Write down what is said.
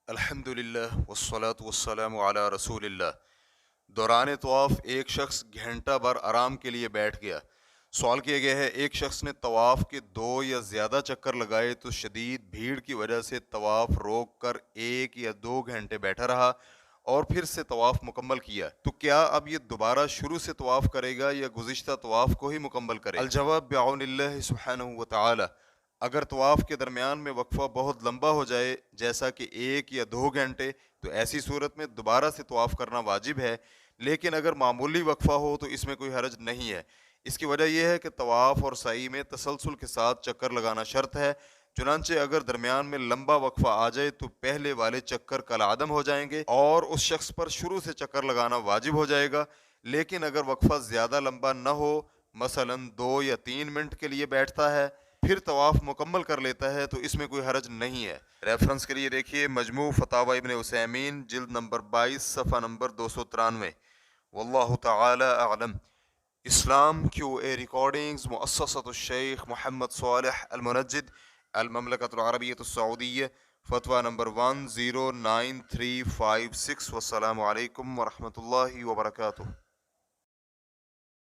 الحمدللہ والصلاة والسلام علی رسول اللہ۔ دوران طواف ایک شخص گھنٹہ بھر آرام کے لیے بیٹھ گیا۔ سوال کیا گیا ہے، ایک شخص نے طواف کے 2 یا زیادہ چکر لگائے تو شدید بھیڑ کی وجہ سے طواف روک کر 1 یا 2 گھنٹے بیٹھا رہا اور پھر سے طواف مکمل کیا، تو کیا اب یہ دوبارہ شروع سے طواف کرے گا یا گزشتہ طواف کو ہی مکمل کرے گا؟ الجواب بعون اللہ سبحانہ وتعالی، اگر طواف کے درمیان میں وقفہ بہت لمبا ہو جائے جیسا کہ 1 یا 2 گھنٹے، تو ایسی صورت میں دوبارہ سے طواف کرنا واجب ہے، لیکن اگر معمولی وقفہ ہو تو اس میں کوئی حرج نہیں ہے۔ اس کی وجہ یہ ہے کہ طواف اور سعی میں تسلسل کے ساتھ چکر لگانا شرط ہے، چنانچہ اگر درمیان میں لمبا وقفہ آ جائے تو پہلے والے چکر کالعدم ہو جائیں گے اور اس شخص پر شروع سے چکر لگانا واجب ہو جائے گا۔ لیکن اگر وقفہ زیادہ لمبا نہ ہو، مثلا 2 یا 3 منٹ کے لیے بیٹھتا ہے پھر طواف مکمل کر لیتا ہے، تو اس میں کوئی حرج نہیں ہے۔ ریفرنس کے لیے دیکھیے مجموع فتاوی ابن عثیمین جلد نمبر 22 صفحہ نمبر 293۔ واللہ تعالی اعلم۔ اسلام کیو اے ریکارڈنگز، مؤسسۃ الشیخ محمد صالح المنجد، المملکۃ العربیۃ السعودیہ، فتویٰ نمبر 109356۔ والسلام علیکم ورحمۃ اللہ وبرکاتہ۔